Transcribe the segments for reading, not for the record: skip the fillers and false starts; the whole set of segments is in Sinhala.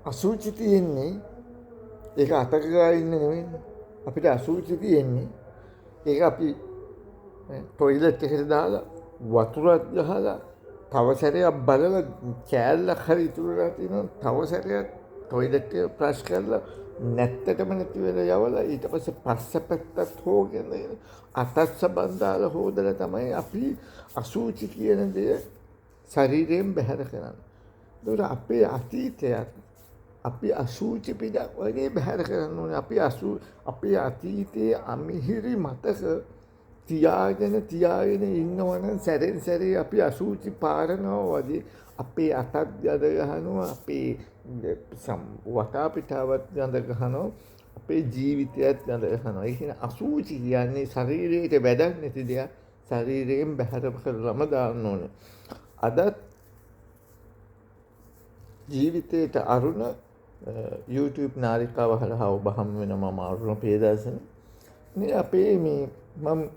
අසුචි තියෙන්නේ ඒක අතක ගා ඉන්න නෙමෙයි. අපිට අසුචි තියෙන්නේ ඒක අපි ටොයිලට් එකට දාලා වතුරක් ගහලා තව සැරයක් බලලා කෑල්ලක් හරි ඉතුරුලා තියෙනවා. තව සැරයක් ටොයිලට් එක ෆ්ලෂ් කරලා නැත්තටම නැති වෙලා යවලා ඊට පස්සේ පස්ස පැත්තත් හොගෙන අතත් සබන් දාලා හොදලා තමයි අපි අසුචි කියන දේ ශරීරයෙන් බැහැර කරන්නේ. ඒකට අපේ අතීතයත් අපි අසුචි පිටක් වගේ බැහැර කරන්න ඕනේ. අපේ අතීතයේ අමිහිරි මතක තියාගෙන ඉන්නවනම් සැරෙන් සැරේ අපි අසුචි පාරනවා වගේ අපේ අතත් ගඳ ගහනවා, අපේ වටා පිටාවත් ගඳ ගහනවා, අපේ ජීවිතයත් ගඳ ගහනවා. ඒ කියන්නේ අසුචි කියන්නේ ශරීරයට වැඩක් නැති දෙයක්. ශරීරයෙන් බැහැර කරලම දාන්න ඕනේ. අදත් ජීවිතයට අරුණ YouTube නාලිකාව හරහා ඔබ හම් වෙනවා. මම අරුණ ප්‍රියදර්ශන. මේ අපේ මම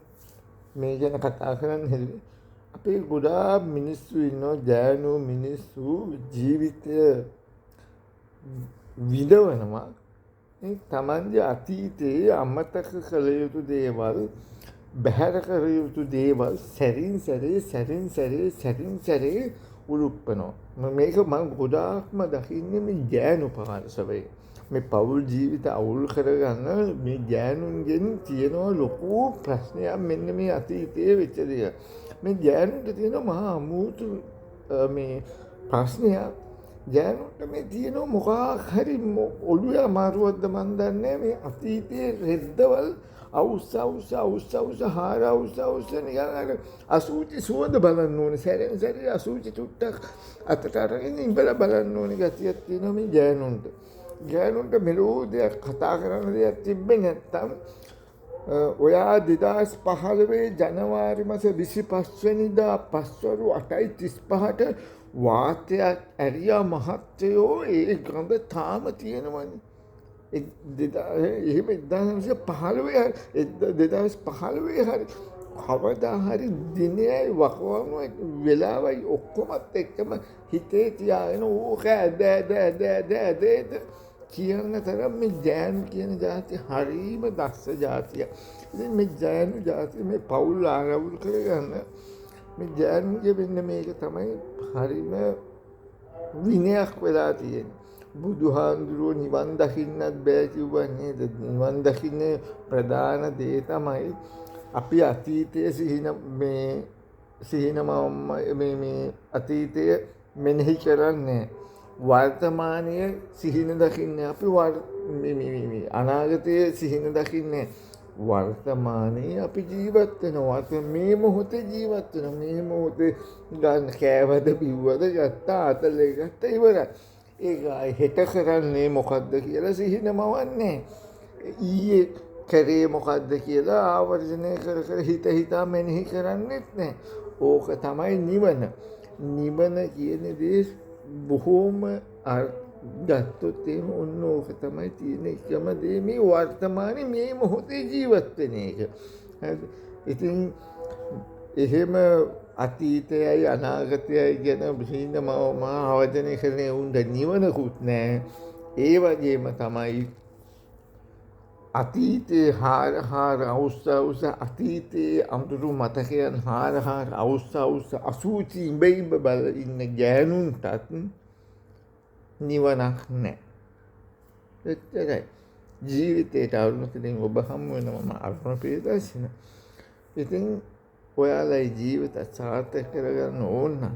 මේ ගැන කතා කරන්න හැදුවේ අපේ ගොඩාක් මිනිස්සු ඉන්නවා, ජානු මිනිස්සු ජීවිතය විඳවනවා. තමන්ගේ අතීතයේ අමතක කළ යුතු දේවල්, බැහැර කර යුතු දේවල් සැරින් සැරේ උලුප්පනවා. මේක මම ගොඩාක්ම දකින්නේ මේ ජානු පාර්ශවයේ. මේ පවුල් ජීවිත අවුල් කරගන්න මේ ජානුන්ගෙන් තියෙනවා ලොකු ප්‍රශ්නයක්. මෙන්න මේ අතීතයේ වෙච්ච දේ. මේ ජානුන්ට තියෙන මහා අමුතු මේ ප්‍රශ්නයක්. ජානුන්ට මේ තියෙන මොකක් හරි ඔළුවේ අමාරුවක්ද මන් දන්නේ. මේ අතීතයේ රෙද්දවල් අවුස්ස හාර අවුස්ස නිකන් අසුචි සුවඳ බලන්න ඕනේ. සැරෙන් සැරේ අසුචි චුට්ටක් අතට අරගෙන ඉඹලා බලන්න ඕනේ ගතියක් තියෙනවා මේ ජානුන්ට. ජානුන්ට මෙලෝ දෙයක් කතා කරන්න දෙයක් තිබ්බේ නැත්තම් ඔයා 2015 ජනවාරි මාස 25 වෙනිදා පස්වරු 8:35ට වාතයක් ඇරියා මහත්තයෝ. ඒ ගඳ තාම තියෙනවනේ. එහෙම 2015 හරි කවදා හරි දිනයයි වකවානුවයි වෙලාවයි ඔක්කොමත් එක්කම හිතේ තියාගෙන ඕක ඇද කියන තරම් මේ ජෑනු කියන ජාතිය හරීම දක්ෂ ජාතියක්. ඉතින් මේ ජෑනු ජාතිය මේ පවුල් ආරවුල් කරගන්න මේ ජෑනුගේ වෙන්න මේක තමයි හරීම විනයක් වෙලා තියෙන්නේ. බුදුහාඳුරෝ නිවන් දකින්නත් බෑ කිව්වා නේද? නිවන් දකින්නේ ප්‍රධාන දේ තමයි අපි අතීතයේ මේ අතීතය මෙනෙහි කරන්නේ. වර්තමානයේ සිහින දකින්නේ. අපි අනාගතයේ සිහින දකින්නේ. වර්තමානයේ අපි ජීවත් වෙනවා. මේ මොහොතේ ජීවත් වෙනවා. මේ මොහොතේ ගන්න කෑවද පිව්වද ගත්තා අතලේ ගත්තා ඉවරයි. ඒක හෙට කරන්නේ මොකද්ද කියලා සිහිනමවන්නේ. ඊයේ කරේ මොකද්ද කියලා ආවර්ජනය කර හිතා මෙනෙහි කරන්නේත් නැහැ. ඕක තමයි නිවන. නිවන කියන දේ බොහෝම ගත්තොත් එහෙම ඔන්න ඕක තමයි තියෙන එකම දේ. මේ වර්තමානයේ මේ මොහොතේ ජීවත් වෙන එක. ඉතින් එහෙම අතීතයයි අනාගතයයි ගැන බිහිඳම ආවර්ජනය කරන්නේ උන්ට නිවනකුත් නැහැ. ඒ වගේම තමයි අතීතයේ හාර අවුස්ස අතීතයේ අමුතු මතකයන් හාර අවුස්ස අසුචි ඉඹ බල ඉන්න ගෑනුන්ටත් නිවනක් නැහැ. එච්චරයි. ජීවිතේට අරුණකින් ඔබ හමු වෙනවම අරුණ ප්‍රියදර්ශන. ඉතින් ඔයාලයි ජීවිත සාර්ථක කරගන්න ඕන නම්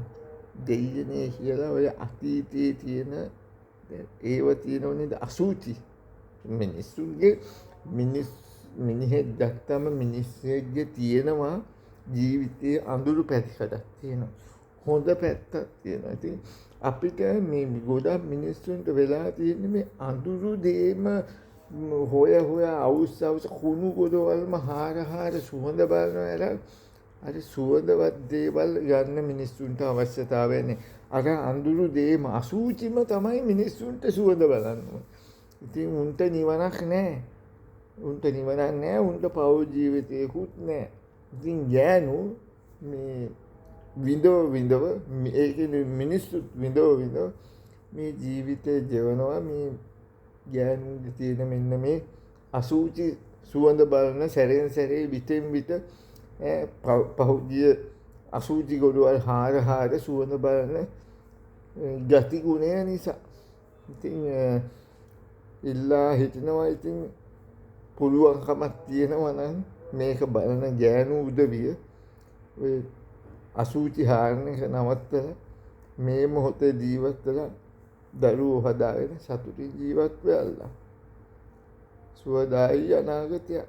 දෙයියනේ කියලා ඔය අතීතයේ තියෙන ඒව තියෙනවනේ අසුචි මිනිස්සුන්ගේ මිනිහෙක් දැක්කම මිනිස්සෙක්ගේ තියෙනවා ජීවිතයේ අඳුරු පැතිකඩක් තියෙනවා. හොඳ පැත්තක් තියෙනවා. ඉතින් අපිට මේ ගොඩක් මිනිස්සුන්ට වෙලා තියෙන්නේ මේ අඳුරු දේම හොයා අවුස් කුණු ගොඩවල්ම හාර සුවඳ බලනවා. අර සුවඳවත් දේවල් ගන්න මිනිස්සුන්ට අවශ්‍යතාවය නැහැ. අර අඳුරු දේම අසුචිම තමයි මිනිස්සුන්ට සුවඳ බලන්න. ඉතින් උන්ට නිවනක් නැහැ. උන්ට පෞල් ජීවිතයකුත් නැහැ. ඉතින් ජෑනු මේ විඳව ඒ කියන්නේ මිනිස්සුත් විඳව මේ ජීවිතේ ගෙවනවා මේ ගෑනුන්ගේ තියෙන මෙන්න මේ අසූචි සුවඳ බලන සැරෙන් සැරේ විතෙන් විට පහුගිය අසූචි ගොඩවල් හාර සුවඳ බලන ගති ගුණය නිසා. ඉතින් ඉල්ලා හිටිනවා ඉතින් පුළුවන්කමක් තියෙනවා නම් මේක බලන ගෑනු උදවිය ඔය අසූචි හාරන එක නවත්තලා මේ මොහොතේ ජීවත් වෙලා දරුවෝ හදාගෙන සතුටින් ජීවත් වෙලා සුවදායි අනාගතයක්